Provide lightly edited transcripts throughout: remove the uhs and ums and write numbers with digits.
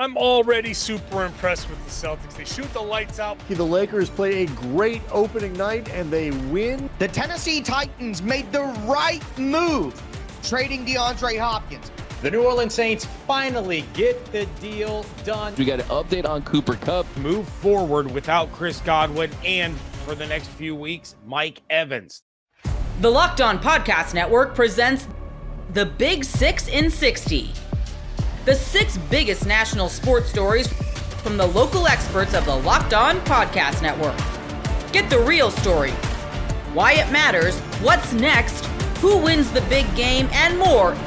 I'm already super impressed with the Celtics. They shoot the lights out. The Lakers play a great opening night and they win. The Tennessee Titans made the right move, trading DeAndre Hopkins. The New Orleans Saints finally get the deal done. We got an update on Cooper Kupp. Move forward without Chris Godwin, and for the next few weeks, Mike Evans. The Locked On Podcast Network presents the Big 6 in 60. The 6 biggest national sports stories from the local experts of the Locked On Podcast Network. Get the real story, why it matters, what's next, who wins the big game, and more,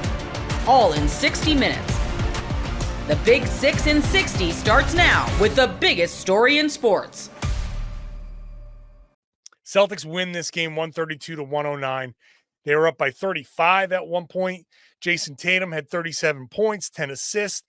all in 60 minutes. The Big 6 in 60 starts now with the biggest story in sports. Celtics win this game 132-109. They were up by 35 at one point. Jason Tatum had 37 points, 10 assists,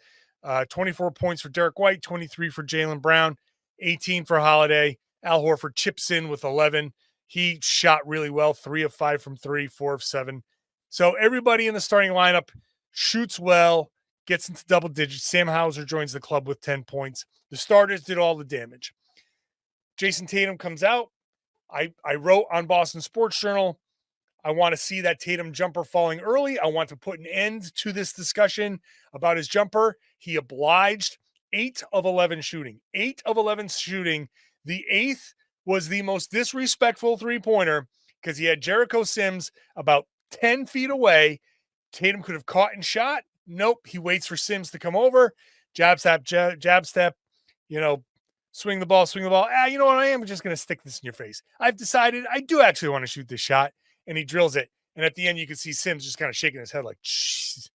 24 points for Derek White, 23 for Jaylen Brown, 18 for Holiday. Al Horford chips in with 11. He shot really well, 3 of 5 from 3, 4 of 7. So everybody in the starting lineup shoots well, gets into double digits. Sam Hauser joins the club with 10 points. The starters did all the damage. Jason Tatum comes out. I wrote on Boston Sports Journal, I want to see that Tatum jumper falling early. I want to put an end to this discussion about his jumper. He obliged. 8 of 11 shooting. 8 of 11 shooting. The 8th was the most disrespectful three-pointer because he had Jericho Sims about 10 feet away. Tatum could have caught and shot. Nope. He waits for Sims to come over. Jab step, swing the ball. You know what? I am just going to stick this in your face. I've decided I do actually want to shoot this shot. And he drills it. And at the end, you can see Sims just kind of shaking his head like, shh.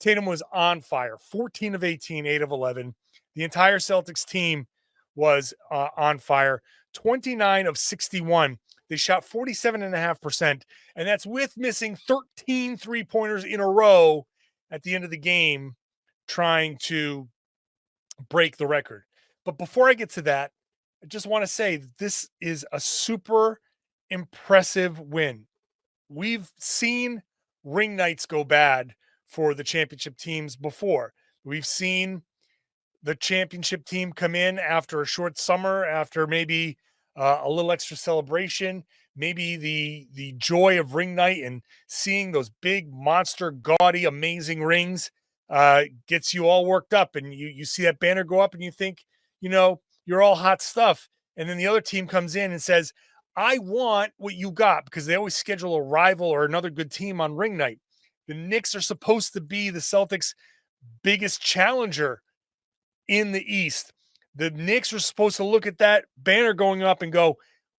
Tatum was on fire. 14 of 18, 8 of 11. The entire Celtics team was on fire. 29 of 61. They shot 47.5%. And that's with missing 13 three-pointers in a row at the end of the game, trying to break the record. But before I get to that, I just want to say that this is a super impressive win. We've seen ring nights go bad for the championship teams before. We've seen the championship team come in after a short summer, after maybe a little extra celebration, maybe the joy of ring night and seeing those big, monster, gaudy, amazing rings gets you all worked up. And you see that banner go up and you think, you're all hot stuff. And then the other team comes in and says, I want what you got, because they always schedule a rival or another good team on ring night. The Knicks are supposed to be the Celtics' biggest challenger in the East. The Knicks are supposed to look at that banner going up and go,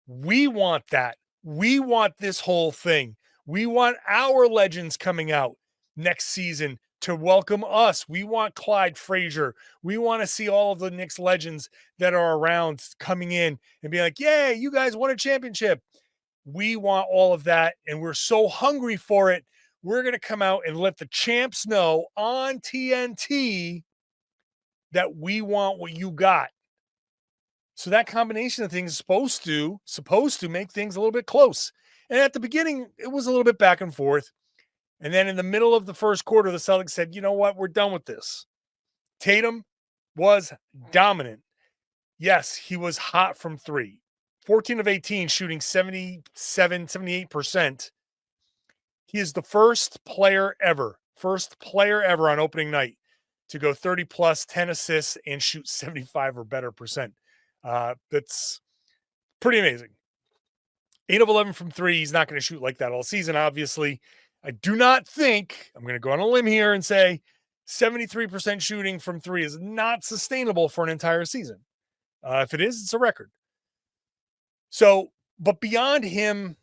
we want that. We want this whole thing. We want our legends coming out next season to welcome us. We want Clyde Frazier. We want to see all of the Knicks legends that are around coming in and be like, yay, you guys won a championship. We want all of that, and we're so hungry for it. We're going to come out and let the champs know on TNT that we want what you got. So that combination of things is supposed to make things a little bit close. And at the beginning, it was a little bit back and forth. And then in the middle of the first quarter, the Celtics said, you know what? We're done with this. Tatum was dominant. Yes, he was hot from 3. 14 of 18, shooting 78%. He is the first player ever on opening night to go 30 plus, 10 assists, and shoot 75 or better percent. That's pretty amazing. 8 of 11 from 3. He's not going to shoot like that all season, obviously. I do not think, I'm going to go on a limb here and say 73% shooting from 3 is not sustainable for an entire season. If it is, it's a record. So, but beyond him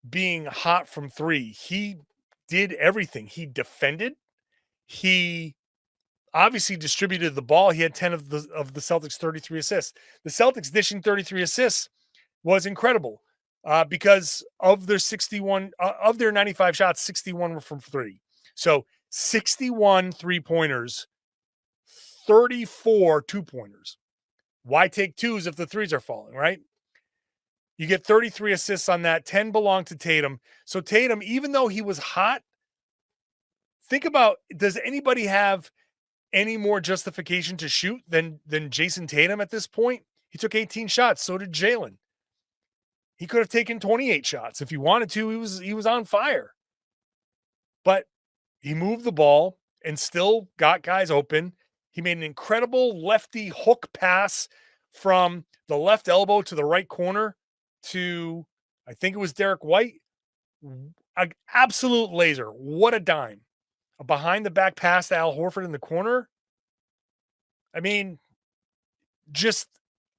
being hot from 3, he did everything. He defended. He obviously distributed the ball. He had 10 of the Celtics' 33 assists. The Celtics dishing 33 assists was incredible. Because of their 95 shots, 61 were from 3. So 61 3-pointers, 34 2-pointers. Why take 2s if the 3s are falling, right? You get 33 assists on that. 10 belong to Tatum. So Tatum, even though he was hot, think about, does anybody have any more justification to shoot than Jason Tatum at this point? He took 18 shots. So did Jalen. He could have taken 28 shots if he wanted to. He was on fire. But he moved the ball and still got guys open. He made an incredible lefty hook pass from the left elbow to the right corner to, I think it was Derek White. An absolute laser. What a dime. A behind the back pass to Al Horford in the corner. I mean, just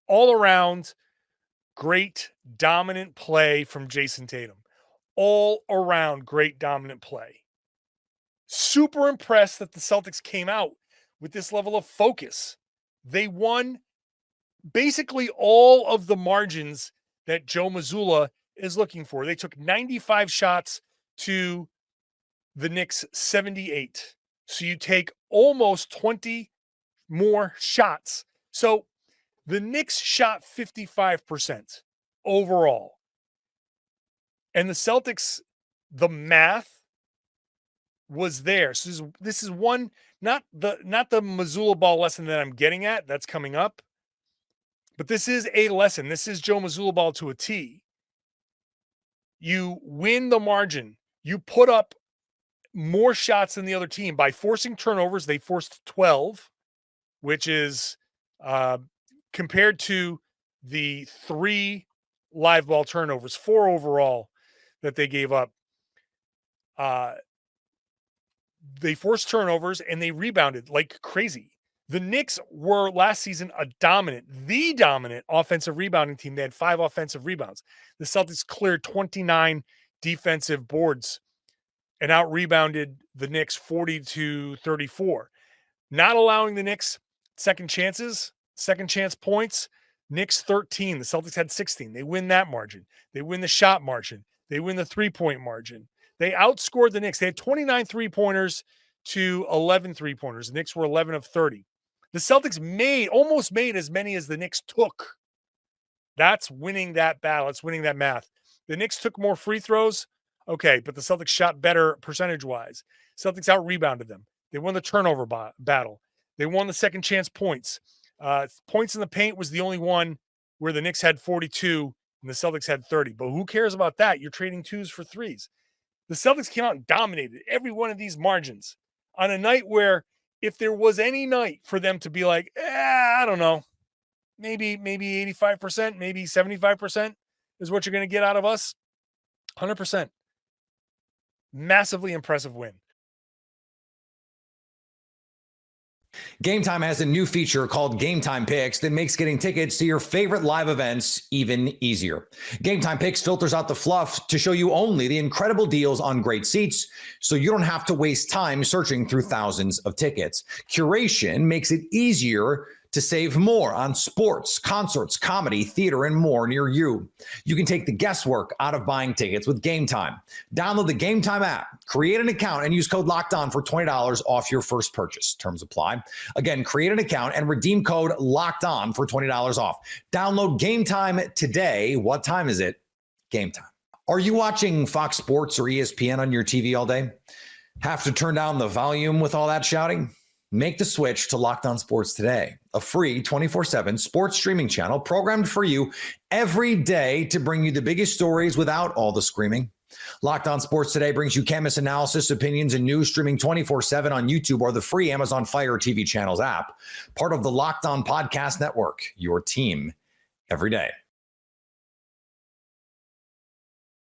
all around great dominant play from Jason Tatum. All around great dominant play. Super impressed that the Celtics came out with this level of focus. They won basically all of the margins that Joe Mazzulla is looking for. They took 95 shots to the Knicks 78. So you take almost 20 more shots. So the Knicks shot 55% overall. And the Celtics, the math was there. So this is one, not the Mazzulla ball lesson that I'm getting at. That's coming up. But this is a lesson. This is Joe Mazzulla ball to a T. You win the margin. You put up more shots than the other team by forcing turnovers. They forced 12, which is compared to the 3 live ball turnovers, 4 overall that they gave up. They forced turnovers and they rebounded like crazy. The Knicks were last season the dominant offensive rebounding team. They had 5 offensive rebounds. The Celtics cleared 29 defensive boards and out-rebounded the Knicks 40-34. Not allowing the Knicks second chance points. Knicks 13. The Celtics had 16. They win that margin. They win the shot margin. They win the three-point margin. They outscored the Knicks. They had 29 three-pointers to 11 three-pointers. The Knicks were 11 of 30. The Celtics almost made as many as the Knicks took. That's winning that battle. It's winning that math. The Knicks took more free throws. Okay, but the Celtics shot better percentage-wise. Celtics out-rebounded them. They won the turnover battle. They won the second chance points. Points in the paint was the only one where the Knicks had 42 and the Celtics had 30. But who cares about that? You're trading 2s for 3s. The Celtics came out and dominated every one of these margins on a night where if there was any night for them to be like, I don't know, maybe 85%, maybe 75% is what you're going to get out of us, 100%. Massively impressive win. Game Time has a new feature called Game Time Picks that makes getting tickets to your favorite live events even easier. Game Time Picks filters out the fluff to show you only the incredible deals on great seats, so you don't have to waste time searching through thousands of tickets. Curation makes it easier to save more on sports, concerts, comedy, theater, and more near you. You can take the guesswork out of buying tickets with Game Time. Download the Game Time app, create an account, and use code LOCKEDON for $20 off your first purchase. Terms apply. Again, create an account and redeem code LOCKEDON for $20 off. Download Game Time today. What time is it? Game Time. Are you watching Fox Sports or ESPN on your TV all day? Have to turn down the volume with all that shouting? Make the switch to Locked On Sports today, a free 24/7 sports streaming channel programmed for you every day to bring you the biggest stories without all the screaming. Locked On Sports Today brings you chemist analysis, opinions, and news streaming 24/7 on YouTube or the free Amazon Fire TV channels app, part of the Locked On Podcast Network, your team every day.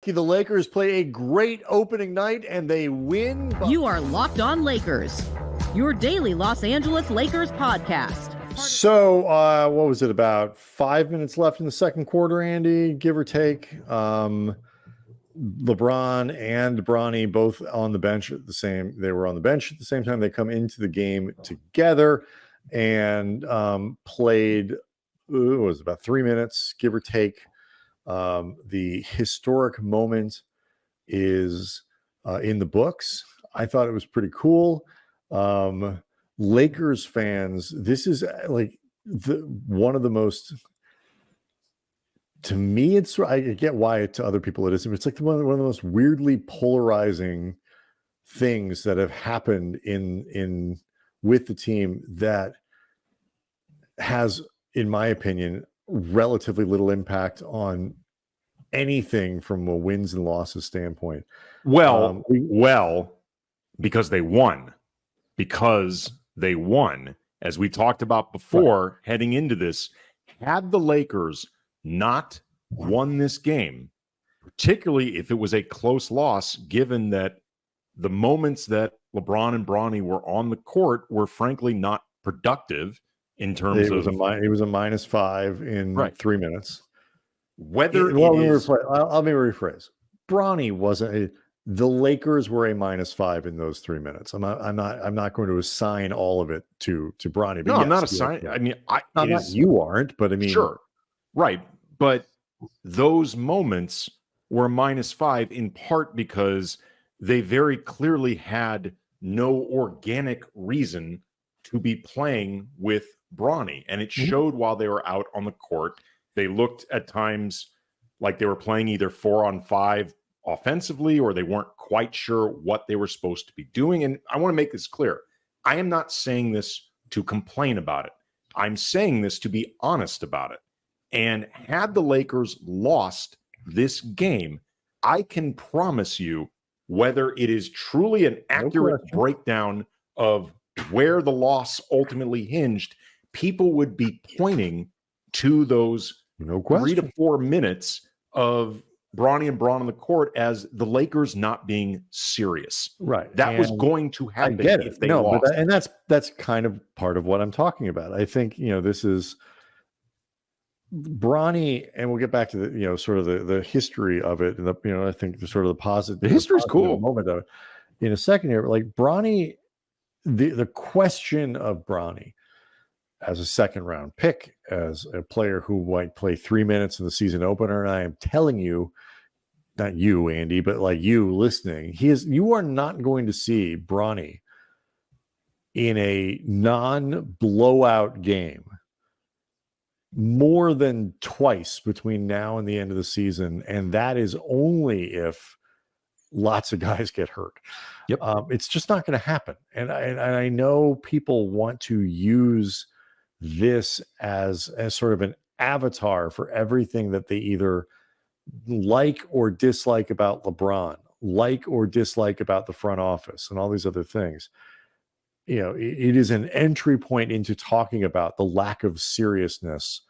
The Lakers play a great opening night and they win. You are Locked On Lakers, your daily Los Angeles Lakers podcast. So, what was it, about 5 minutes left in the second quarter, Andy, give or take? LeBron and Bronny both on the bench they were on the bench at the same time. They come into the game together and played, it was about 3 minutes, give or take. The historic moment is in the books. I thought it was pretty cool. Lakers fans, this is like one of the most, to me, I get why to other people it isn't. It's like one of the most weirdly polarizing things that have happened in with the team that has, in my opinion, relatively little impact on anything from a wins and losses standpoint. Well, because they won. Because they won. As we talked about before, heading into this, had the Lakers not won this game, particularly if it was a close loss, given that the moments that LeBron and Bronny were on the court were frankly not productive in terms of... It was a -5 in 3 minutes. Whether let me rephrase. Bronny wasn't... The Lakers were a -5 in those 3 minutes. I'm not going to assign all of it to Bronny. No, I'm not assigning. I mean, you aren't, but I mean, sure, right. But those moments were -5 in part because they very clearly had no organic reason to be playing with Bronny, and it showed while they were out on the court. They looked at times like they were playing either 4-on-5 offensively, or they weren't quite sure what they were supposed to be doing. And I want to make this clear. I am not saying this to complain about it. I'm saying this to be honest about it. And had the Lakers lost this game, I can promise you, whether it is truly an accurate breakdown of where the loss ultimately hinged, people would be pointing to those 3 to 4 minutes of Bronny and Braun on the court as the Lakers not being serious. Right. That was going to happen if they lost. But that's kind of part of what I'm talking about. I think, this is Bronny, and we'll get back to the, sort of the history of it. And I think the sort of the positive. The history's cool. Moment of it in a second here, but like Bronny, the question of Bronny as a second round pick, as a player who might play 3 minutes in the season opener. And I am telling you, not you, Andy, but like you listening, you are not going to see Bronny in a non-blowout game more than twice between now and the end of the season. And that is only if lots of guys get hurt. Yep. It's just not going to happen. And I know people want to use this as sort of an avatar for everything that they either like or dislike about LeBron, like or dislike about the front office and all these other things. It is an entry point into talking about the lack of seriousness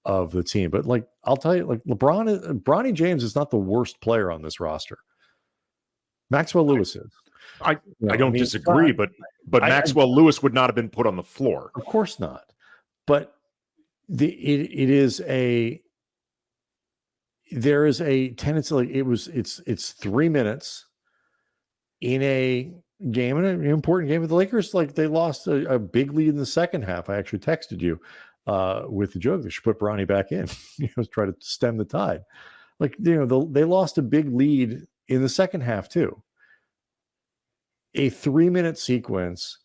of the team. But like, I'll tell you, like Bronny James is not the worst player on this roster. Maxwell Lewis is. I don't disagree, but Maxwell Lewis would not have been put on the floor. Of course not. But there is a tendency, like it's 3 minutes in a game, and an important game with the Lakers. Like they lost a big lead in the second half. I actually texted you with the joke that should put Bronny back in, try to stem the tide. Like, they lost a big lead in the second half too. A 3 minute sequence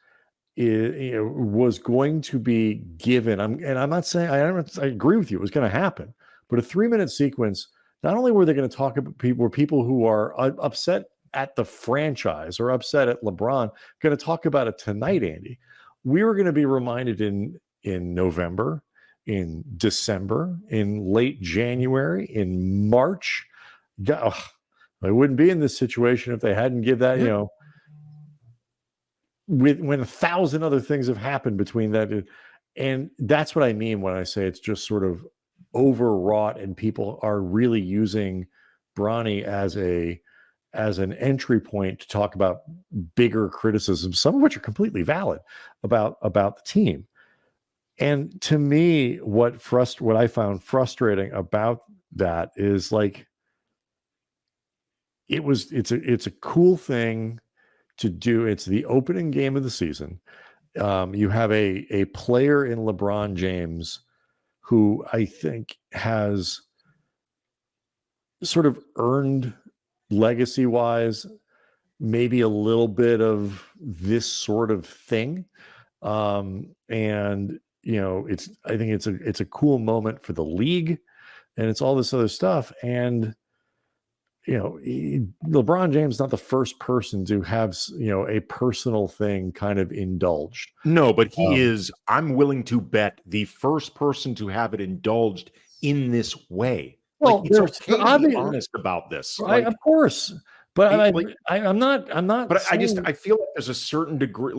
was going to be given. I'm not saying I agree with you. It was going to happen, but a 3 minute sequence. Not only were they going to talk about people who are upset at the franchise or upset at LeBron, going to talk about it tonight, Andy. We were going to be reminded in November, in December, in late January, in March. I wouldn't be in this situation if they hadn't give that, when 1,000 other things have happened between that. And that's what I mean when I say it's just sort of overwrought, and people are really using Bronny as an entry point to talk about bigger criticisms, some of which are completely valid about the team. And to me, what I found frustrating about that is like, it's a cool thing to do. It's the opening game of the season. You have a player in LeBron James who I think has sort of earned legacy-wise maybe a little bit of this sort of thing. And I think it's a cool moment for the league, and it's all this other stuff. And LeBron James is not the first person to have, a personal thing kind of indulged. No, but he is, I'm willing to bet, the first person to have it indulged in this way. Well, it's okay to be honest about this. Of course. But I'm not. But I feel like there's a certain degree,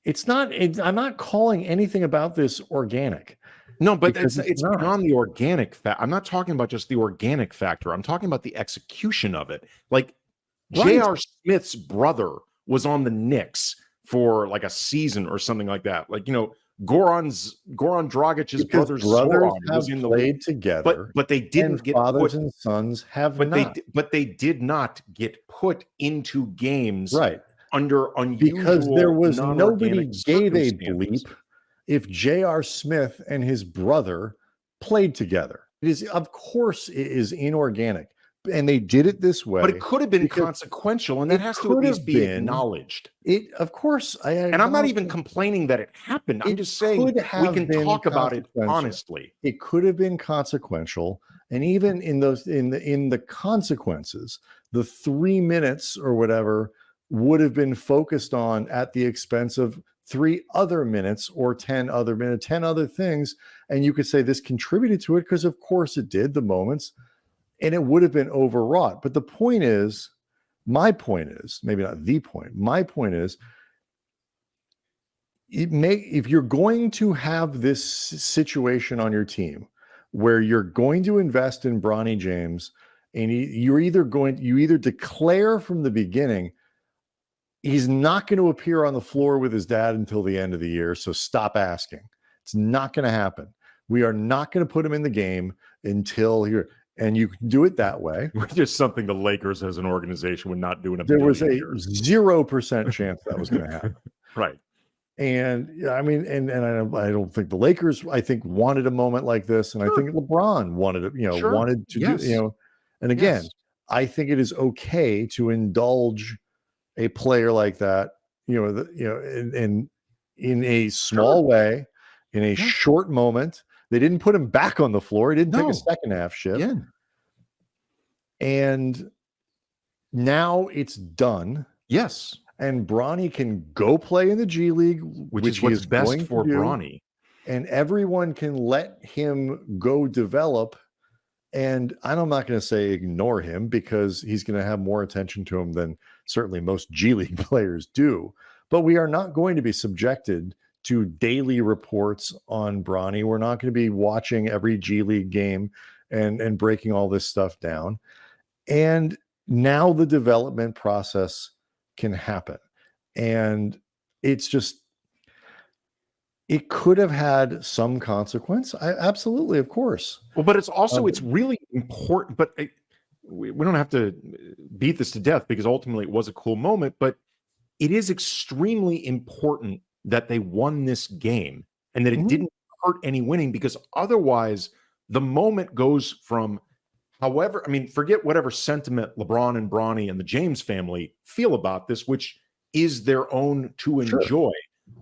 I'm not calling anything about this organic. No, but it's beyond the organic fact. I'm not talking about just the organic factor. I'm talking about the execution of it. J.R. Smith's brother was on the Knicks for a season or something like that. Goran Dragic's brothers have played together, but they didn't get fathers and sons have not. They did not get put into games under unusual, because there was nobody gave a bleep if J.R. Smith and his brother played together. Of course it is inorganic, and they did it this way. But it could have been consequential, and that has to at least be acknowledged. Of course, and I'm not even complaining that it happened. I'm just saying we can talk about it honestly. It could have been consequential, and even in the consequences, the 3 minutes or whatever would have been focused on at the expense of 3 other minutes or 10 other minutes, 10 other things. And you could say this contributed to it, because of course it did, the moments, and it would have been overwrought. But my point is, maybe not the point, my point is, if you're going to have this situation on your team where you're going to invest in Bronny James, and you either declare from the beginning, he's not going to appear on the floor with his dad until the end of the year, so stop asking. It's not going to happen. We are not going to put him in the game until you're, and you can do it that way. Which is something the Lakers as an organization would not do in a There was a years. 0% chance that was going to happen. Right. And I mean, and I don't think the Lakers, wanted a moment like this, and I think LeBron wanted it, wanted to do, and again, I think it is okay to indulge a player like that, in a small way, in a short moment. They didn't put him back on the floor. He didn't take a second half shift. Yeah. And now it's done. Yes. And Bronny can go play in the G League, which is what's best for Bronny. And everyone can let him go develop. And I'm not going to say ignore him, because he's going to have more attention to him than certainly most G League players do. But we are not going to be subjected to daily reports on Bronny. We're not going to be watching every G League game and breaking all this stuff down. And now the development process can happen. And it's just, it could have had some consequence. Absolutely, of course. Well, but it's also, it's really important, but we don't have to beat this to death, because ultimately it was a cool moment, but it is extremely important that they won this game and that it didn't hurt any winning, because otherwise the moment goes from forget whatever sentiment LeBron and Bronny and the James family feel about this, which is their own to enjoy.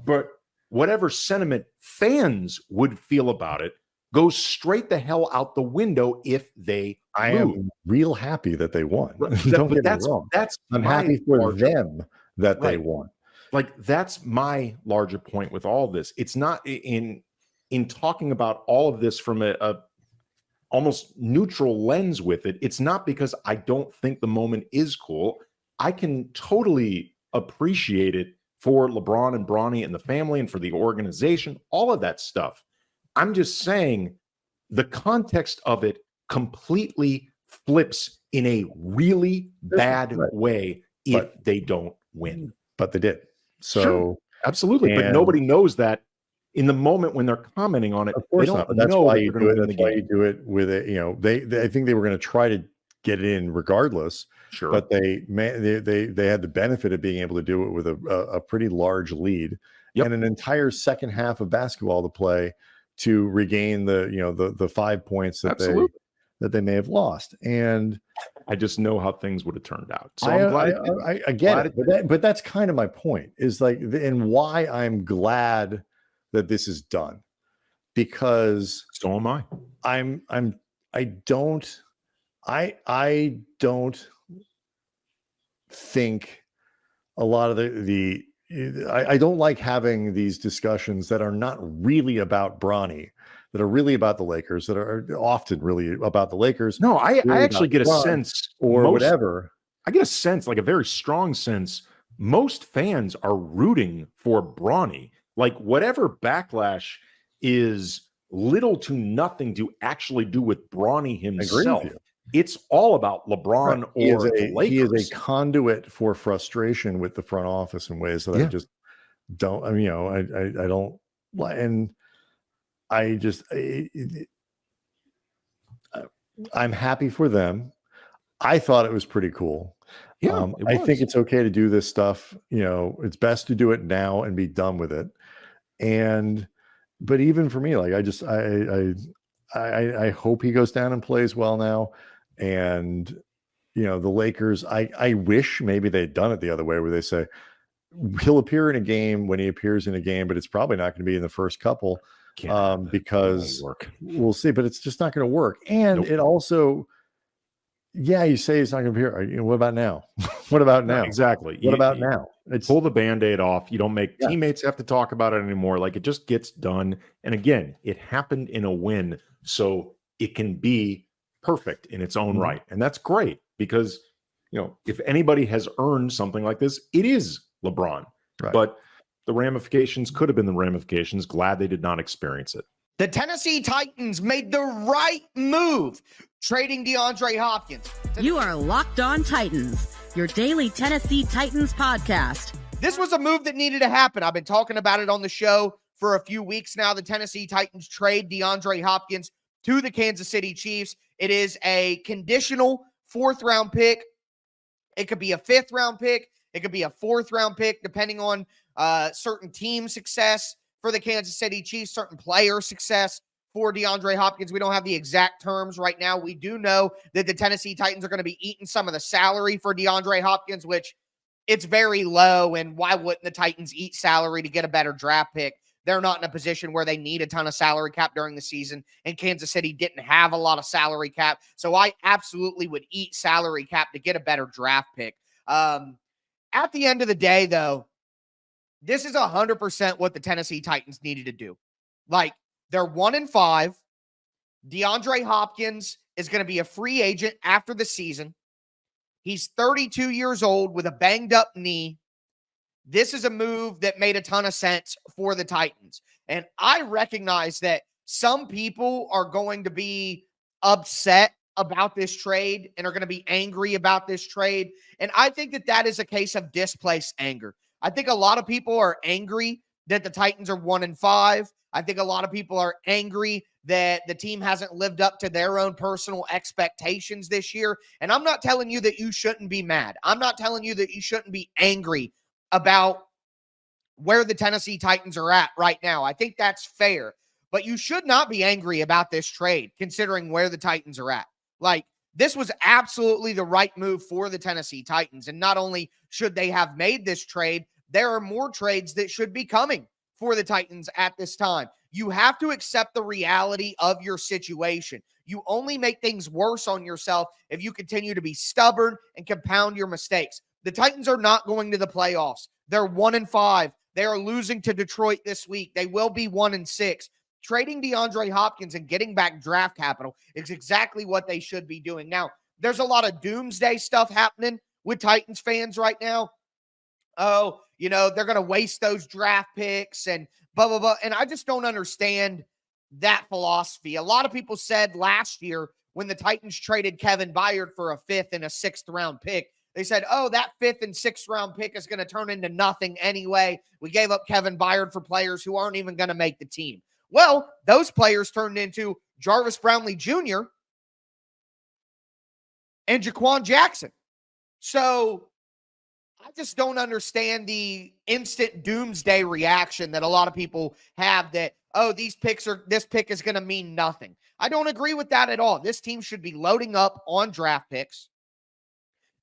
But whatever sentiment fans would feel about it goes straight the hell out the window if they I lose. am real happy that they won. Don't get me wrong. I'm happy for them that they won. That's my larger point with all this. It's not in talking about all of this from a almost neutral lens with it. It's not because I don't think the moment is cool. I can totally appreciate it for LeBron and Bronny and the family and for the organization, all of that stuff. I'm just saying the context of it completely flips in a really bad way if they don't win. But they did. So sure, absolutely. But nobody knows that in the moment when they're commenting on it. Of course they don't not. But that's know why that you they're do going it. to win the That's why game. you do it with it. They I think they were going to try to get it in regardless. Sure. But they had the benefit of being able to do it with a pretty large lead and an entire second half of basketball to play to regain the 5 points that they may have lost. And I just know how things would have turned out. So I'm glad I get it. But that's kind of my point, is and why I'm glad that this is done, because so am I. I don't think a lot of I don't like having these discussions that are not really about Bronny, that are really about the Lakers, that are often really about the Lakers. No, I really actually about get a LeBron sense or whatever. I get a sense, like a very strong sense, most fans are rooting for Bronny. Like whatever backlash is little to nothing to actually do with Bronny I agree himself. with you. It's all about LeBron Right. or the Lakers. He is a conduit for frustration with the front office in ways that I just don't. I mean, I don't. And I just, I'm happy for them. I thought it was pretty cool. Yeah, I think it's okay to do this stuff. It's best to do it now and be done with it. But even for me, like I hope he goes down and plays well now. And the Lakers, I wish maybe they'd done it the other way, where they say he'll appear in a game when he appears in a game, but it's probably not going to be in the first couple because we'll see. But it's just not going to work. And it also, you say he's not going to appear. What about now? What about now? Exactly. What about now? Pull the Band-Aid off. You don't make teammates have to talk about it anymore. Like, it just gets done. And again, it happened in a win, so it can be perfect in its own right. And that's great because, if anybody has earned something like this, it is LeBron. Right. But the ramifications could have been the ramifications. Glad they did not experience it. The Tennessee Titans made the right move, trading DeAndre Hopkins. You are Locked On Titans, your daily Tennessee Titans podcast. This was a move that needed to happen. I've been talking about it on the show for a few weeks now. The Tennessee Titans trade DeAndre Hopkins to the Kansas City Chiefs. It is a conditional 4th-round pick. It could be a 5th-round pick. It could be a 4th-round pick, depending on certain team success for the Kansas City Chiefs, certain player success for DeAndre Hopkins. We don't have the exact terms right now. We do know that the Tennessee Titans are going to be eating some of the salary for DeAndre Hopkins, which it's very low. And why wouldn't the Titans eat salary to get a better draft pick? They're not in a position where they need a ton of salary cap during the season, and Kansas City didn't have a lot of salary cap. So I absolutely would eat salary cap to get a better draft pick. At the end of the day, though, this is 100% what the Tennessee Titans needed to do. Like, they're 1-5. DeAndre Hopkins is going to be a free agent after the season. He's 32 years old with a banged up knee. This is a move that made a ton of sense for the Titans. And I recognize that some people are going to be upset about this trade and are going to be angry about this trade. And I think that that is a case of displaced anger. I think a lot of people are angry that the Titans are 1-5. I think a lot of people are angry that the team hasn't lived up to their own personal expectations this year. And I'm not telling you that you shouldn't be mad. I'm not telling you that you shouldn't be angry about where the Tennessee Titans are at right now. I think that's fair. But you should not be angry about this trade, considering where the Titans are at. Like, this was absolutely the right move for the Tennessee Titans. And not only should they have made this trade, there are more trades that should be coming for the Titans at this time. You have to accept the reality of your situation. You only make things worse on yourself if you continue to be stubborn and compound your mistakes. The Titans are not going to the playoffs. They're 1-5. They are losing to Detroit this week. They will be 1-6. Trading DeAndre Hopkins and getting back draft capital is exactly what they should be doing. Now, there's a lot of doomsday stuff happening with Titans fans right now. Oh, they're going to waste those draft picks and blah, blah, blah. And I just don't understand that philosophy. A lot of people said last year when the Titans traded Kevin Byard for a 5th and a 6th round pick, they said, oh, that 5th and 6th round pick is going to turn into nothing anyway. We gave up Kevin Byard for players who aren't even going to make the team. Well, those players turned into Jarvis Brownlee Jr. and Jaquan Jackson. So I just don't understand the instant doomsday reaction that a lot of people have that, oh, this pick is going to mean nothing. I don't agree with that at all. This team should be loading up on draft picks.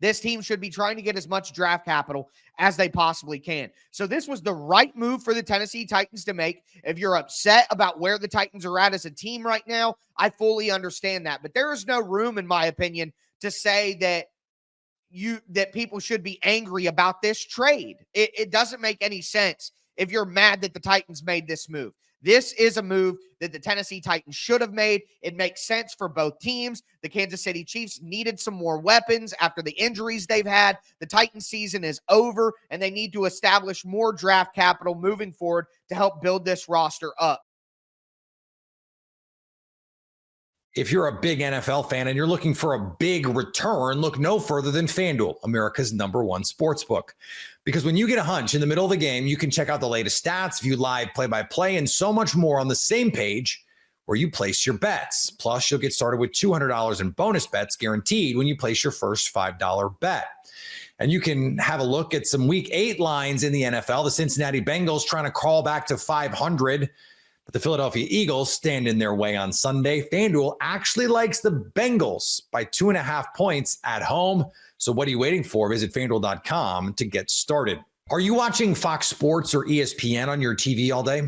This team should be trying to get as much draft capital as they possibly can. So this was the right move for the Tennessee Titans to make. If you're upset about where the Titans are at as a team right now, I fully understand that. But there is no room, in my opinion, to say that people should be angry about this trade. It doesn't make any sense if you're mad that the Titans made this move. This is a move that the Tennessee Titans should have made. It makes sense for both teams. The Kansas City Chiefs needed some more weapons after the injuries they've had. The Titans season is over, and they need to establish more draft capital moving forward to help build this roster up. If you're a big NFL fan and you're looking for a big return, look no further than FanDuel, America's #1 sportsbook. Because when you get a hunch in the middle of the game, you can check out the latest stats, view live play-by-play, and so much more on the same page where you place your bets. Plus, you'll get started with $200 in bonus bets guaranteed when you place your first $5 bet. And you can have a look at some Week 8 lines in the NFL. The Cincinnati Bengals trying to crawl back to 500. But the Philadelphia Eagles stand in their way on Sunday. FanDuel actually likes the Bengals by 2.5 points at home. So what are you waiting for? Visit FanDuel.com to get started. Are you watching Fox Sports or ESPN on your TV all day?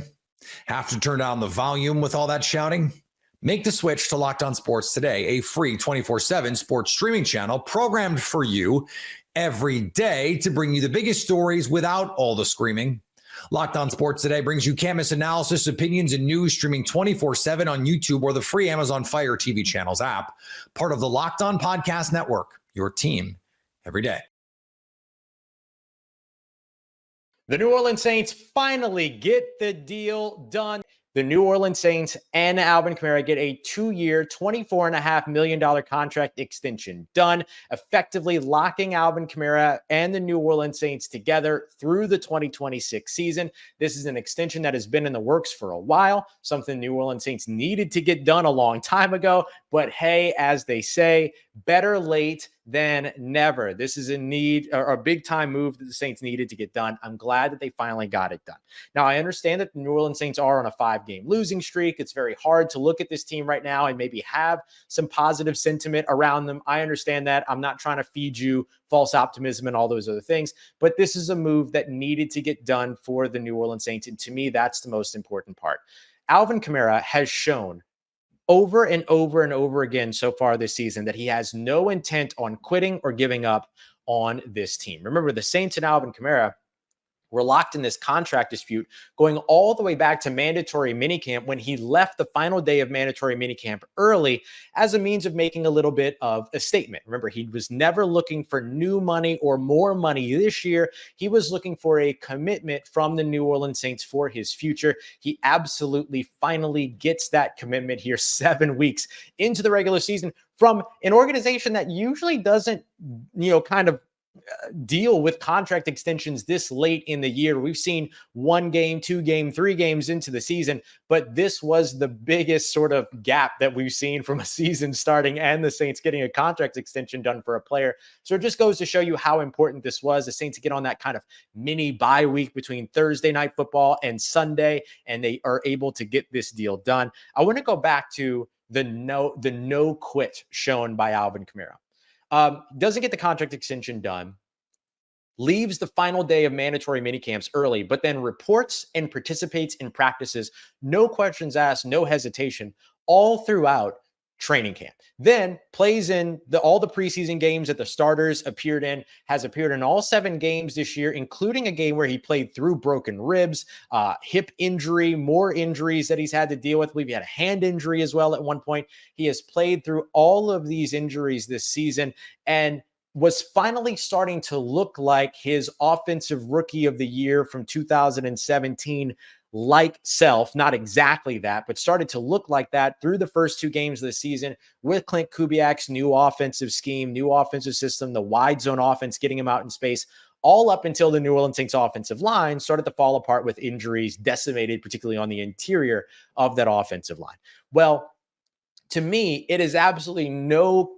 Have to turn down the volume with all that shouting? Make the switch to Locked On Sports today, a free 24/7 sports streaming channel programmed for you every day to bring you the biggest stories without all the screaming. Locked On Sports Today brings you can't miss analysis, opinions, and news streaming 24/7 on YouTube or the free Amazon Fire TV channels app. Part of the Locked On Podcast Network, your team every day. The New Orleans Saints finally get the deal done. The New Orleans Saints and Alvin Kamara get a 2-year, $24.5 million contract extension done, effectively locking Alvin Kamara and the New Orleans Saints together through the 2026 season. This is an extension that has been in the works for a while, something New Orleans Saints needed to get done a long time ago. But hey, as they say, better late than never. This is a need or a big time move that the Saints needed to get done. I'm glad that they finally got it done. Now, I understand that the New Orleans Saints are on a 5-game losing streak. It's very hard to look at this team right now and maybe have some positive sentiment around them. I understand that. I'm not trying to feed you false optimism and all those other things, but this is a move that needed to get done for the New Orleans Saints. And to me, that's the most important part. Alvin Kamara has shown over and over and over again so far this season that he has no intent on quitting or giving up on this team. Remember, the Saints and Alvin Kamara were locked in this contract dispute going all the way back to mandatory minicamp when he left the final day of mandatory minicamp early as a means of making a little bit of a statement. Remember, he was never looking for new money or more money this year. He was looking for a commitment from the New Orleans Saints for his future. He absolutely finally gets that commitment here 7 weeks into the regular season from an organization that usually doesn't, kind of deal with contract extensions this late in the year. We've seen 1 game, 2 game, 3 games into the season, but this was the biggest sort of gap that we've seen from a season starting and the Saints getting a contract extension done for a player. So it just goes to show you how important this was. The Saints get on that kind of mini bye week between Thursday night football and Sunday, and they are able to get this deal done. I want to go back to the no quit shown by Alvin Kamara. Doesn't get the contract extension done, leaves the final day of mandatory minicamps early, but then reports and participates in practices, no questions asked, no hesitation, all throughout training camp. Then plays in all the preseason games that the starters appeared in, has appeared in all 7 games this year, including a game where he played through broken ribs, hip injury, more injuries that he's had to deal with. I believe he had a hand injury as well at one point. He has played through all of these injuries this season and was finally starting to look like his offensive rookie of the year from 2017 like self, not exactly that, but started to look like that through the first 2 games of the season with Clint Kubiak's new offensive scheme, new offensive system, the wide zone offense, getting him out in space, all up until the New Orleans Saints offensive line started to fall apart with injuries, decimated, particularly on the interior of that offensive line. Well, to me, it is absolutely no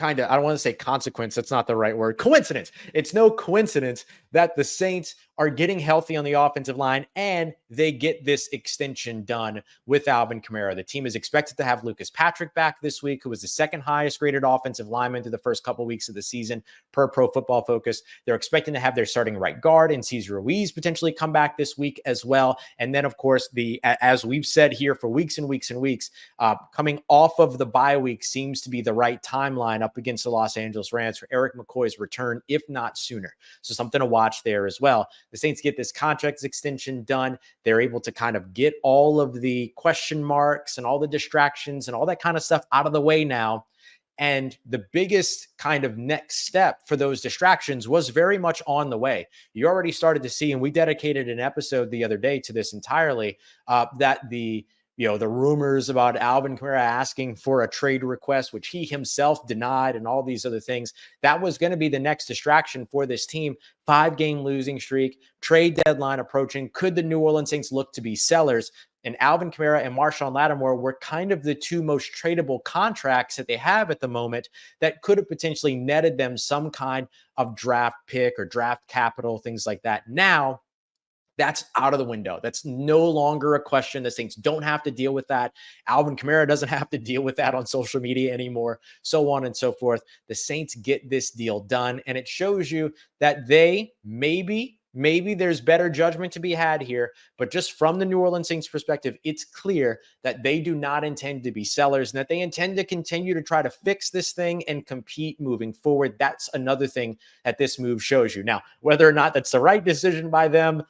I don't want to say consequence. That's not the right word. Coincidence. It's no coincidence that the Saints are getting healthy on the offensive line, and they get this extension done with Alvin Kamara. The team is expected to have Lucas Patrick back this week, who was the second highest rated offensive lineman through the first couple weeks of the season per Pro Football Focus. They're expecting to have their starting right guard and Cesar Ruiz potentially come back this week as well. And then, of course, as we've said here for weeks and weeks and weeks, coming off of the bye week seems to be the right timeline up against the Los Angeles Rams for Eric McCoy's return, if not sooner. So something to watch there as well. The Saints get this contract extension done. They're able to kind of get all of the question marks and all the distractions and all that kind of stuff out of the way now. And the biggest kind of next step for those distractions was very much on the way. You already started to see, and we dedicated an episode the other day to this entirely, that the rumors about Alvin Kamara asking for a trade request, which he himself denied, and all these other things, that was going to be the next distraction for this team. 5-game losing streak, trade deadline approaching. Could the New Orleans Saints look to be sellers? And Alvin Kamara and Marshawn Lattimore were kind of the two most tradable contracts that they have at the moment that could have potentially netted them some kind of draft pick or draft capital, things like that. Now, that's out of the window. That's no longer a question. The Saints don't have to deal with that. Alvin Kamara doesn't have to deal with that on social media anymore, so on and so forth. The Saints get this deal done, and it shows you that they maybe there's better judgment to be had here, but just from the New Orleans Saints perspective, it's clear that they do not intend to be sellers and that they intend to continue to try to fix this thing and compete moving forward. That's another thing that this move shows you. Now, whether or not that's the right decision by them,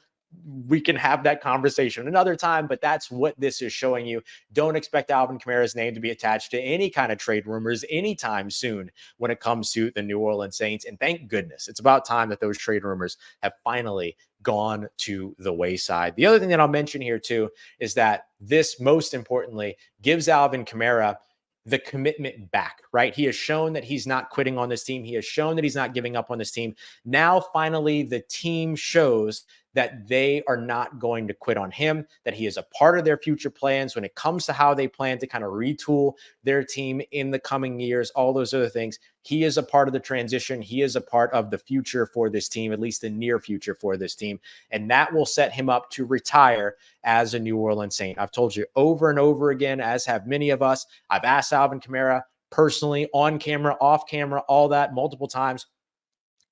we can have that conversation another time, but that's what this is showing you. Don't expect Alvin Kamara's name to be attached to any kind of trade rumors anytime soon when it comes to the New Orleans Saints. And thank goodness, it's about time that those trade rumors have finally gone to the wayside. The other thing that I'll mention here too is that this, most importantly, gives Alvin Kamara the commitment back, right? He has shown that he's not quitting on this team. He has shown that he's not giving up on this team. Now, finally, the team shows that they are not going to quit on him, that he is a part of their future plans when it comes to how they plan to kind of retool their team in the coming years, all those other things. He is a part of the transition. He is a part of the future for this team, at least the near future for this team. And that will set him up to retire as a New Orleans Saint. I've told you over and over again, as have many of us. I've asked Alvin Kamara personally, on camera, off camera, all that multiple times.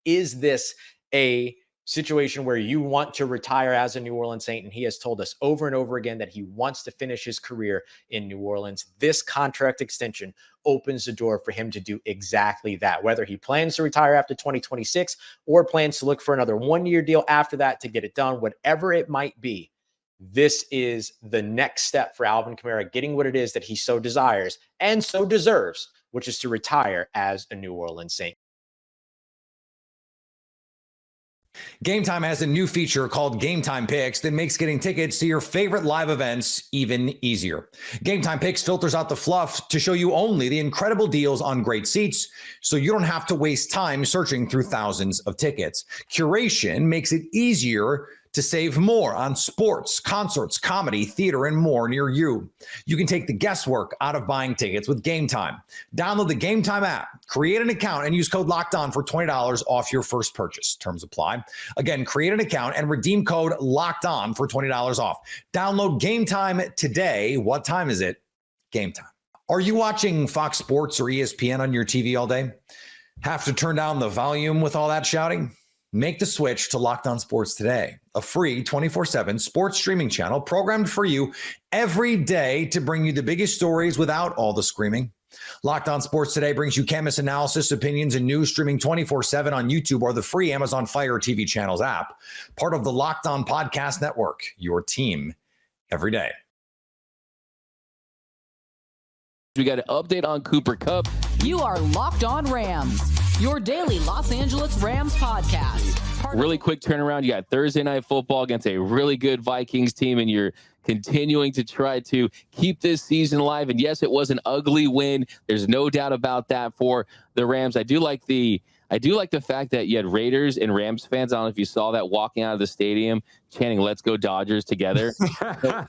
Is this a situation where you want to retire as a New Orleans Saint? And he has told us over and over again that he wants to finish his career in New Orleans. This contract extension opens the door for him to do exactly that. Whether he plans to retire after 2026 or plans to look for another one-year deal after that to get it done, whatever it might be, this is the next step for Alvin Kamara, getting what it is that he so desires and so deserves, which is to retire as a New Orleans Saint. Game Time has a new feature called Game Time Picks that makes getting tickets to your favorite live events even easier. Game Time Picks filters out the fluff to show you only the incredible deals on great seats, so you don't have to waste time searching through thousands of tickets. Curation makes it easier to save more on sports, concerts, comedy, theater, and more near you. You can take the guesswork out of buying tickets with Game Time. Download the Game Time app, create an account, and use code LOCKEDON for $20 off your first purchase. Terms apply. Again, create an account and redeem code LOCKEDON for $20 off. Download Game Time today. What time is it? Game Time. Are you watching Fox Sports or ESPN on your TV all day? Have to turn down the volume with all that shouting? Make the switch to Locked On Sports today, a free 24/7 sports streaming channel programmed for you every day to bring you the biggest stories without all the screaming. Locked On Sports Today brings you canvas analysis, opinions, and news streaming 24/7 on YouTube or the free Amazon Fire TV channels app, part of the Locked On Podcast Network, your team every day. We got an update on Cooper Kupp. You are Locked On Rams, your daily Los Angeles Rams podcast. Really quick turnaround. You got Thursday Night Football against a really good Vikings team, and you're continuing to try to keep this season alive. And yes, it was an ugly win. There's no doubt about that for the Rams. I do like the fact that you had Raiders and Rams fans. I don't know if you saw that walking out of the stadium chanting "Let's go Dodgers" together.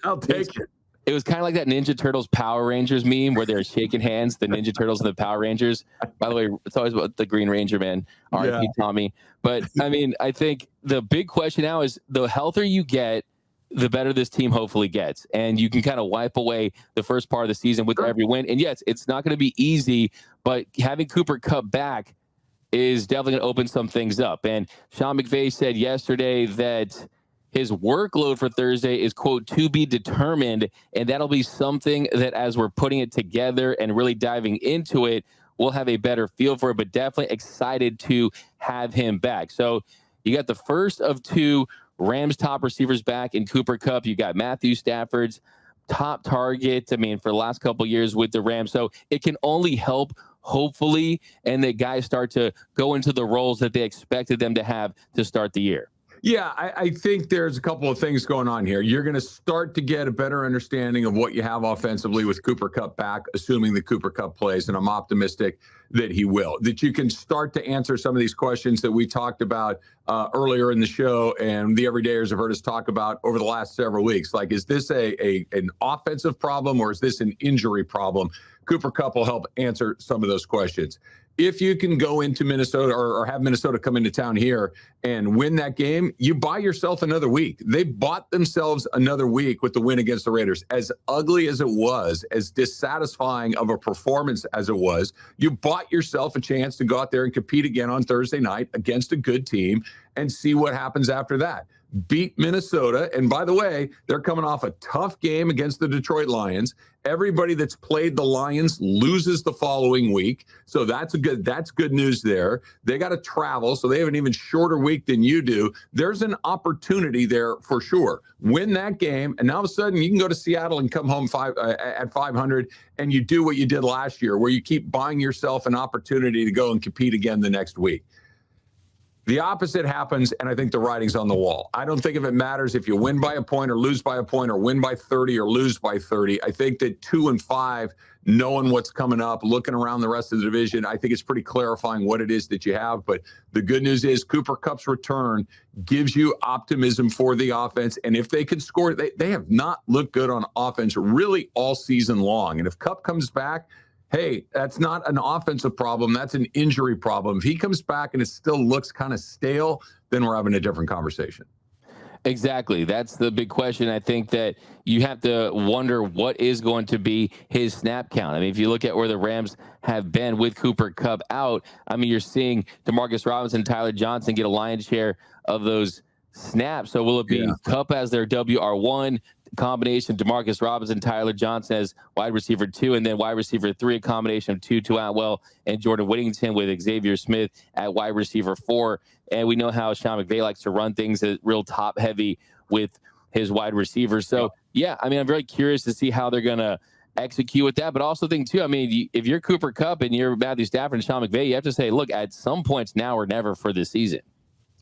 I'll take it. It was kind of like that Ninja Turtles Power Rangers meme where they're shaking hands, the Ninja Turtles and the Power Rangers. By the way, it's always about the Green Ranger, man. R.I.P. Tommy. But I mean, I think the big question now is the healthier you get, the better this team hopefully gets. And you can kind of wipe away the first part of the season with every win. And yes, it's not going to be easy, but having Cooper Kupp back is definitely going to open some things up. And Sean McVay said yesterday that his workload for Thursday is, quote, to be determined. And that'll be something that as we're putting it together and really diving into it, we'll have a better feel for it, but definitely excited to have him back. So you got the first of two Rams top receivers back in Cooper Kupp. You got Matthew Stafford's top target, I mean, for the last couple of years with the Rams. So it can only help, hopefully, and the guys start to go into the roles that they expected them to have to start the year. Yeah, I think there's a couple of things going on here. You're going to start to get a better understanding of what you have offensively with Cooper Kupp back, assuming that Cooper Kupp plays, and I'm optimistic that he will. That you can start to answer some of these questions that we talked about earlier in the show and the everydayers have heard us talk about over the last several weeks. Like, is this an offensive problem or is this an injury problem? Cooper Kupp will help answer some of those questions. If you can go into Minnesota or have Minnesota come into town here and win that game, you buy yourself another week. They bought themselves another week with the win against the Raiders. As ugly as it was, as dissatisfying of a performance as it was, you bought yourself a chance to go out there and compete again on Thursday night against a good team and see what happens after that. Beat Minnesota. And by the way, they're coming off a tough game against the Detroit Lions. Everybody that's played the Lions loses the following week. So that's good news there. They got to travel, so they have an even shorter week than you do. There's an opportunity there for sure. Win that game, and now all of a sudden you can go to Seattle and come home at 500, and you do what you did last year, where you keep buying yourself an opportunity to go and compete again the next week. The opposite happens, and I think the writing's on the wall. I don't think if it matters if you win by a point or lose by a point or win by 30 or lose by 30. I think that 2-5, knowing what's coming up, looking around the rest of the division, I think it's pretty clarifying what it is that you have. But the good news is Cooper Kupp's return gives you optimism for the offense. And if they can score, they have not looked good on offense really all season long. And if Kupp comes back, hey, that's not an offensive problem. That's an injury problem. If he comes back and it still looks kind of stale, then we're having a different conversation. Exactly. That's the big question. I think that you have to wonder what is going to be his snap count. I mean, if you look at where the Rams have been with Cooper Kupp out, I mean, you're seeing DeMarcus Robinson, Tyler Johnson get a lion's share of those snaps. So will it be Kupp as their WR1? Combination DeMarcus Robinson, Tyler Johnson as wide receiver 2, and then wide receiver 3, a combination of Tutu Atwell and Jordan Whittington with Xavier Smith at wide receiver 4. And we know how Sean McVay likes to run things real top heavy with his wide receivers. So yeah, I mean, I'm very curious to see how they're going to execute with that, but also think too, I mean, if you're Cooper Kupp and you're Matthew Stafford and Sean McVay, you have to say, look, at some points now or never for this season.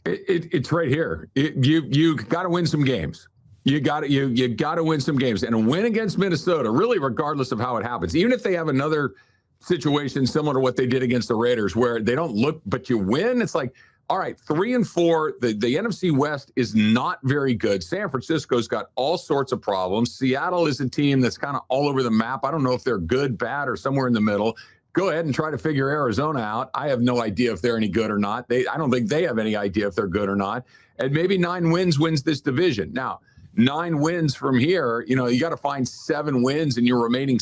It's right here. You got to win some games. You got to win some games, and a win against Minnesota, really, regardless of how it happens, even if they have another situation similar to what they did against the Raiders, where they don't look, but you win. It's like, all right, 3-4. The NFC West is not very good. San Francisco's got all sorts of problems. Seattle is a team that's kind of all over the map. I don't know if they're good, bad, or somewhere in the middle. Go ahead and try to figure Arizona out. I have no idea if they're any good or not. I don't think they have any idea if they're good or not. And maybe 9 wins wins this division. Now, 9 wins from here, you got to find 7 wins in your remaining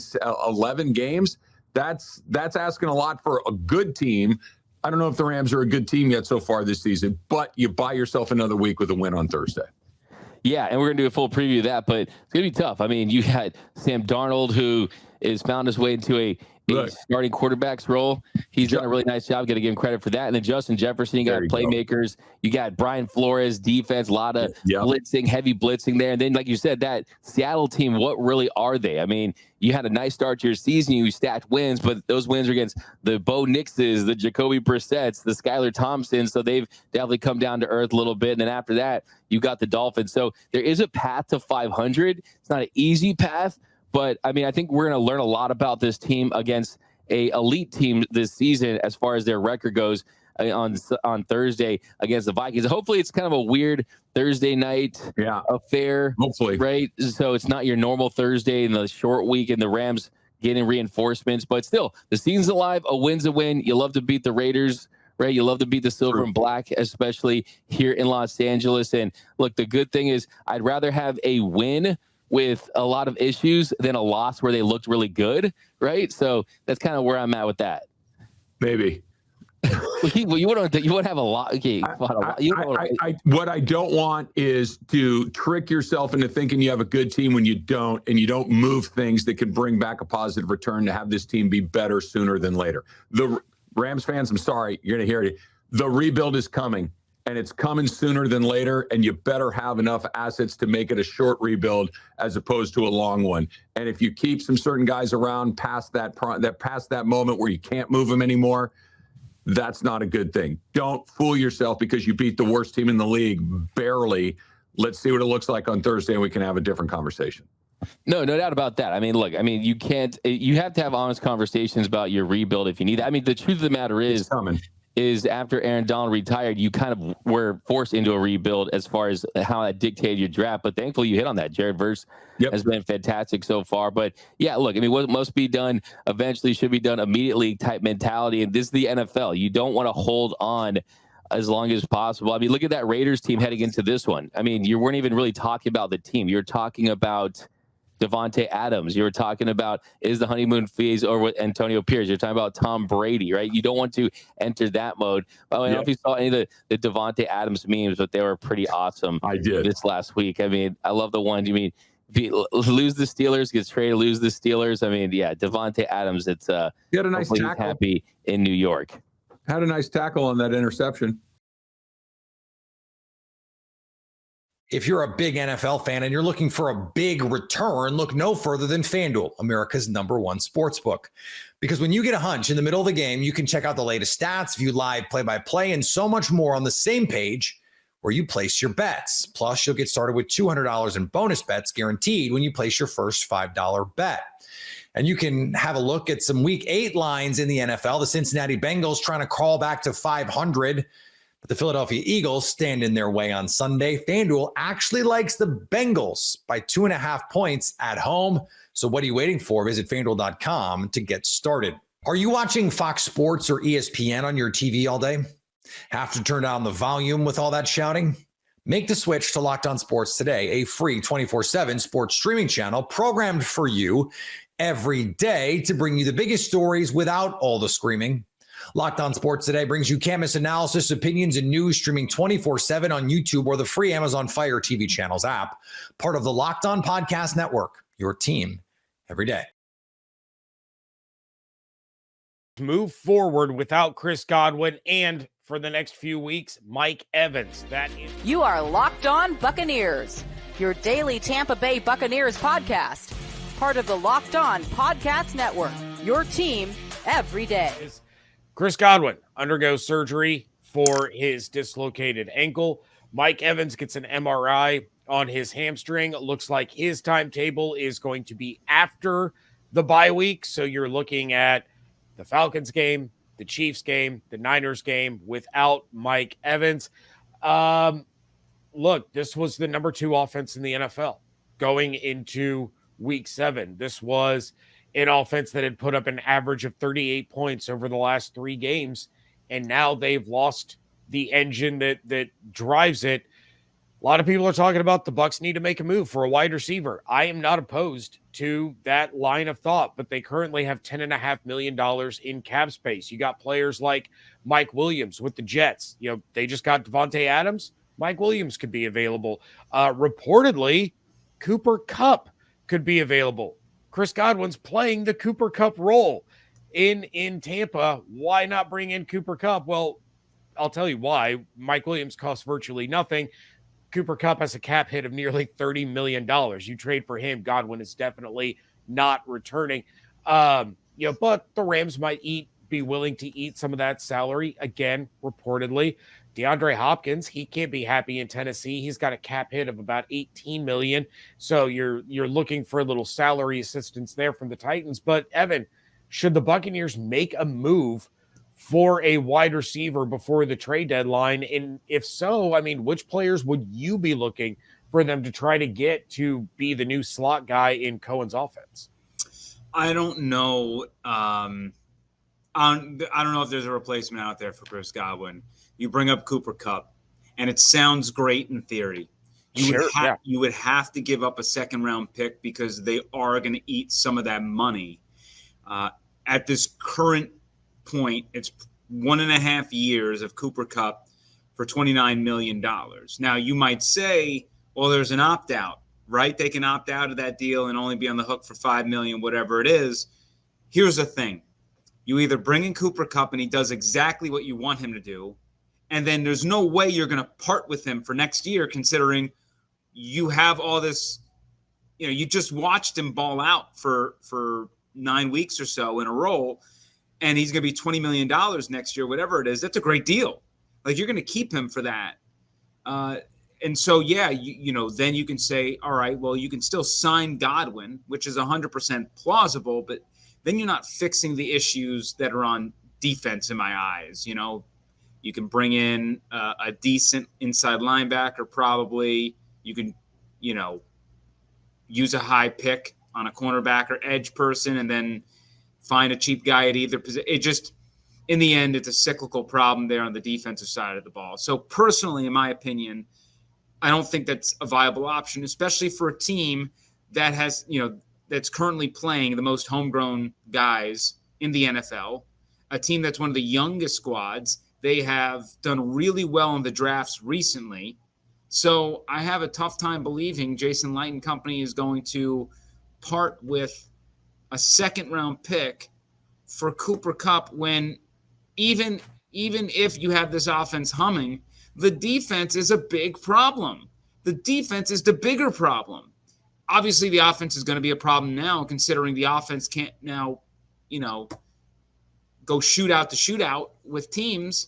11 games. That's asking a lot for a good team. I don't know if the Rams are a good team yet so far this season, but you buy yourself another week with a win on Thursday. Yeah, and we're going to do a full preview of that, but it's going to be tough. I mean, you had Sam Darnold, who is found his way into a starting quarterback's role. He's done a really nice job. Got to give him credit for that. And then Justin Jefferson, you got playmakers. You got Brian Flores, defense, a lot of blitzing, heavy blitzing there. And then, like you said, that Seattle team, what really are they? I mean, you had a nice start to your season. You stacked wins, but those wins are against the Bo Nixes, the Jacoby Brissetts, the Skylar Thompsons. So they've definitely come down to earth a little bit. And then after that, you got the Dolphins. So there is a path to 500. It's not an easy path. But, I mean, I think we're going to learn a lot about this team against a elite team this season as far as their record goes. on Thursday against the Vikings. Hopefully, it's kind of a weird Thursday night affair. Hopefully, right? So it's not your normal Thursday in the short week, and the Rams getting reinforcements. But still, the season's alive. A win's a win. You love to beat the Raiders, right? You love to beat the silver and black, especially here in Los Angeles. And look, the good thing is, I'd rather have a win with a lot of issues than a loss where they looked really good, right? So that's kind of where I'm at with that. Maybe. You want to have a lot. Okay, what I don't want is to trick yourself into thinking you have a good team when you don't, and you don't move things that can bring back a positive return to have this team be better sooner than later. The Rams fans, I'm sorry, you're going to hear it. The rebuild is coming, and it's coming sooner than later, and you better have enough assets to make it a short rebuild as opposed to a long one. And if you keep some certain guys around past that moment where you can't move them anymore, that's not a good thing. Don't fool yourself because you beat the worst team in the league barely. Let's see what it looks like on Thursday, and we can have a different conversation. No doubt about that. I mean, look, you have to have honest conversations about your rebuild if you need that. I mean, the truth of the matter is after Aaron Donald retired, you kind of were forced into a rebuild as far as how that dictated your draft. But thankfully, you hit on that. Jared Verse has been fantastic so far. But yeah, look, I mean, what must be done eventually should be done immediately type mentality. And this is the NFL. You don't want to hold on as long as possible. I mean, look at that Raiders team heading into this one. I mean, you weren't even really talking about the team. You're talking about Devontae Adams. You were talking about, is the honeymoon phase over with Antonio Pierce? You're talking about Tom Brady, right? You don't want to enter that mode. But I don't know if you saw any of the Devontae Adams memes, but they were pretty awesome. I did. This last week. I mean, I love the one. You mean, lose the Steelers, gets traded, lose the Steelers. I mean, yeah, Devontae Adams, it's he had a nice tackle. Happy in New York. Had a nice tackle on that interception. If you're a big NFL fan and you're looking for a big return, look no further than FanDuel, America's #1 sportsbook. Because when you get a hunch in the middle of the game, you can check out the latest stats, view live play-by-play, and so much more on the same page where you place your bets. Plus, you'll get started with $200 in bonus bets guaranteed when you place your first $5 bet. And you can have a look at some Week 8 lines in the NFL. The Cincinnati Bengals trying to crawl back to 500. But the Philadelphia Eagles stand in their way on Sunday. FanDuel actually likes the Bengals by 2.5 points at home. So what are you waiting for? Visit FanDuel.com to get started. Are you watching Fox Sports or ESPN on your TV all day? Have to turn down the volume with all that shouting? Make the switch to Locked On Sports today, a free 24/7 sports streaming channel programmed for you every day to bring you the biggest stories without all the screaming. Locked On Sports Today brings you canvas analysis, opinions, and news streaming 24/7 on YouTube or the free Amazon Fire TV channels app, part of the Locked On Podcast Network, your team every day. Move forward without Chris Godwin and for the next few weeks, Mike Evans. You are Locked On Buccaneers, your daily Tampa Bay Buccaneers podcast, part of the Locked On Podcast Network, your team every day. Chris Godwin undergoes surgery for his dislocated ankle. Mike Evans gets an MRI on his hamstring. It looks like his timetable is going to be after the bye week. So you're looking at the Falcons game, the Chiefs game, the Niners game without Mike Evans. Look, this was the number 2 offense in the NFL going into week 7. This was an offense that had put up an average of 38 points over the last 3 games, and now they've lost the engine that drives it. A lot of people are talking about the Bucs need to make a move for a wide receiver. I am not opposed to that line of thought, but they currently have $10.5 million in cap space. You got players like Mike Williams with the Jets. You know, they just got Devontae Adams. Mike Williams could be available. Reportedly, Cooper Kupp could be available. Chris Godwin's playing the Cooper Kupp role in Tampa. Why not bring in Cooper Kupp? Well, I'll tell you why. Mike Williams costs virtually nothing. Cooper Kupp has a cap hit of nearly $30 million. You trade for him, Godwin is definitely not returning. But the Rams might be willing to eat some of that salary. Again, reportedly, DeAndre Hopkins, he can't be happy in Tennessee. He's got a cap hit of about $18 million. So you're looking for a little salary assistance there from the Titans. But Evan, should the Buccaneers make a move for a wide receiver before the trade deadline? And if so, I mean, which players would you be looking for them to try to get to be the new slot guy in Cohen's offense? I don't know. I don't know if there's a replacement out there for Chris Godwin. You bring up Cooper Kupp, and it sounds great in theory. You would have to give up a second-round pick because they are going to eat some of that money. At this current point, it's 1.5 years of Cooper Kupp for $29 million. Now, you might say, well, there's an opt-out, right? They can opt out of that deal and only be on the hook for $5 million, whatever it is. Here's the thing. You either bring in Cooper Kupp and he does exactly what you want him to do, and then there's no way you're going to part with him for next year, considering you have all this, you just watched him ball out for 9 weeks or so in a row, and he's going to be $20 million next year, whatever it is. That's a great deal. Like, you're going to keep him for that. And so, yeah, then you can say, all right, well, you can still sign Godwin, which is 100% plausible, but then you're not fixing the issues that are on defense in my eyes. You can bring in a decent inside linebacker, probably. You can, use a high pick on a cornerback or edge person and then find a cheap guy at either position. It just, in the end, it's a cyclical problem there on the defensive side of the ball. So personally, in my opinion, I don't think that's a viable option, especially for a team that has, that's currently playing the most homegrown guys in the NFL, a team that's one of the youngest squads. They have done really well in the drafts recently. So I have a tough time believing Jason Light and company is going to part with a second-round pick for Cooper Kupp when even if you have this offense humming, the defense is a big problem. The defense is the bigger problem. Obviously, the offense is going to be a problem now, considering the offense can't now, go shootout to shootout with teams.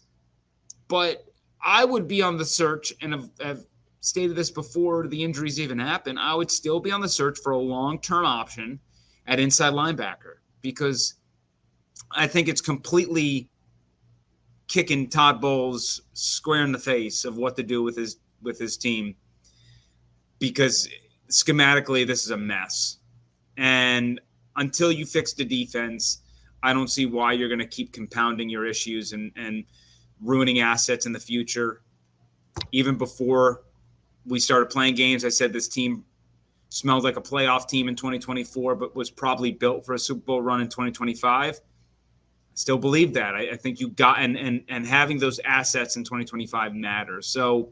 But I would be on the search, and have stated this before the injuries even happen, I would still be on the search for a long-term option at inside linebacker, because I think it's completely kicking Todd Bowles square in the face of what to do with his team, because schematically this is a mess. And until you fix the defense, I don't see why you're going to keep compounding your issues and ruining assets in the future. Even before we started playing games, I said this team smelled like a playoff team in 2024, but was probably built for a Super Bowl run in 2025. I still believe that. I think you got, and having those assets in 2025 matters. So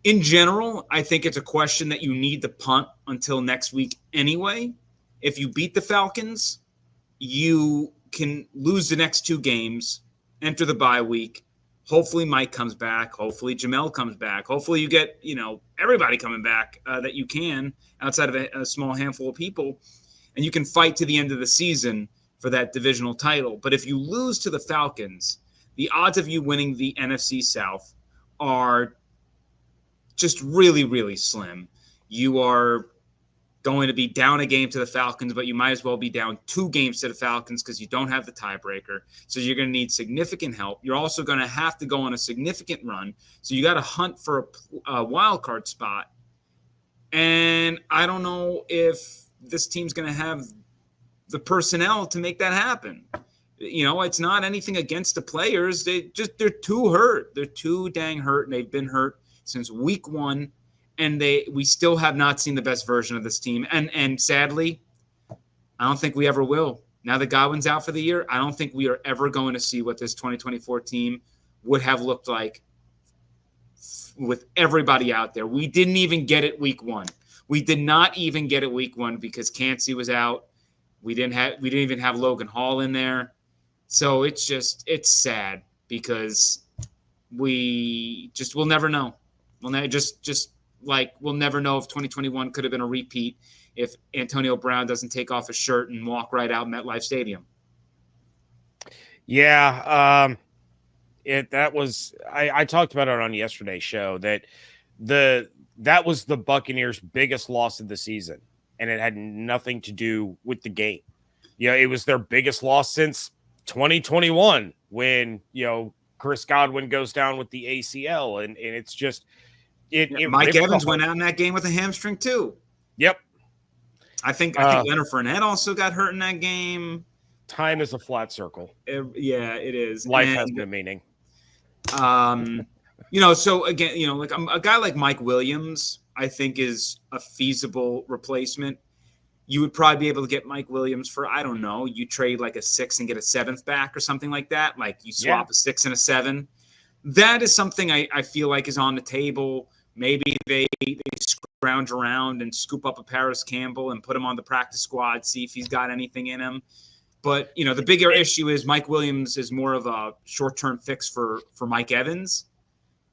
in general, I think it's a question that you need to punt until next week anyway. If you beat the Falcons, you can lose the next 2 games, enter the bye week. Hopefully Mike comes back. Hopefully Jamel comes back. Hopefully you get, everybody coming back that you can outside of a small handful of people, and you can fight to the end of the season for that divisional title. But if you lose to the Falcons, the odds of you winning the NFC South are just really, really slim. You are going to be down a game to the Falcons, but you might as well be down 2 games to the Falcons because you don't have the tiebreaker. So you're going to need significant help. You're also going to have to go on a significant run. So you got to hunt for a wild card spot. And I don't know if this team's going to have the personnel to make that happen. It's not anything against the players. They're too hurt. They're too dang hurt, and they've been hurt since week 1. And we still have not seen the best version of this team. And sadly, I don't think we ever will. Now that Godwin's out for the year, I don't think we are ever going to see what this 2024 team would have looked like with everybody out there. We didn't even get it week 1. We did not even get it week 1 because Cansey was out. We didn't even have Logan Hall in there. So it's sad because we'll never know. We'll never know if 2021 could have been a repeat if Antonio Brown doesn't take off his shirt and walk right out MetLife Stadium. Yeah. I talked about it on yesterday's show that that was the Buccaneers' biggest loss of the season, and it had nothing to do with the game. It was their biggest loss since 2021 when, Chris Godwin goes down with the ACL, and it's just Mike Evans went out in that game with a hamstring too. Yep. I think Leonard Fournette also got hurt in that game. Time is a flat circle. Yeah, it is. Life has no meaning. So again, like a guy like Mike Williams, I think is a feasible replacement. You would probably be able to get Mike Williams for, I don't know, you trade like a 6 and get a 7th back or something like that. Like you swap a 6 and a 7. That is something I feel like is on the table. Maybe they scrounge around and scoop up a Paris Campbell and put him on the practice squad, see if he's got anything in him. But, the bigger issue is Mike Williams is more of a short-term fix for Mike Evans.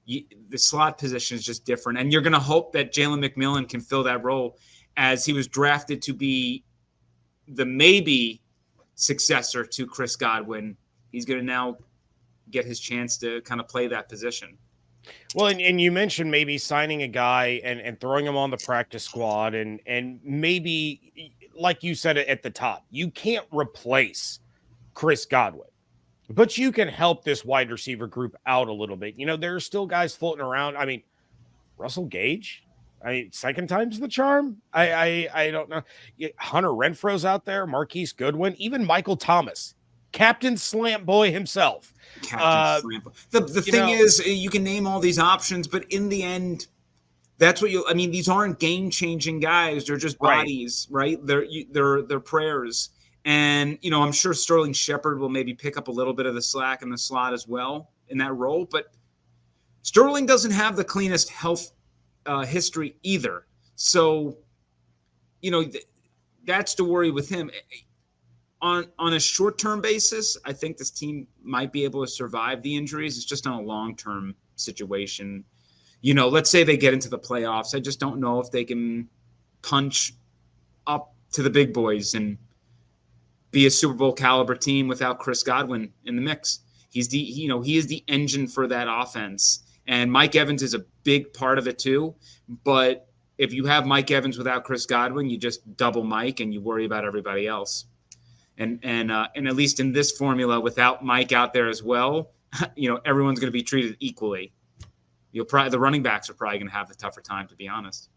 The slot position is just different. And you're going to hope that Jalen McMillan can fill that role, as he was drafted to be the maybe successor to Chris Godwin. He's going to now get his chance to kind of play that position. Well, and you mentioned maybe signing a guy and throwing him on the practice squad, and maybe, like you said at the top, you can't replace Chris Godwin, but you can help this wide receiver group out a little bit. There are still guys floating around. I mean, Russell Gage, second time's the charm. I don't know. Hunter Renfro's out there, Marquise Goodwin, even Michael Thomas, Captain Slant Boy himself. The thing is, you can name all these options, but in the end, that's what these aren't game-changing guys. They're just bodies, right? They're prayers. And, I'm sure Sterling Shepard will maybe pick up a little bit of the slack in the slot as well in that role. But Sterling doesn't have the cleanest health history either. So, that's the worry with him. On a short-term basis, I think this team might be able to survive the injuries. It's just on a long-term situation. Let's say they get into the playoffs. I just don't know if they can punch up to the big boys and be a Super Bowl caliber team without Chris Godwin in the mix. He is the engine for that offense. And Mike Evans is a big part of it too. But if you have Mike Evans without Chris Godwin, you just double Mike and you worry about everybody else. And at least in this formula, without Mike out there as well, everyone's going to be treated equally. The running backs are probably going to have the tougher time, to be honest.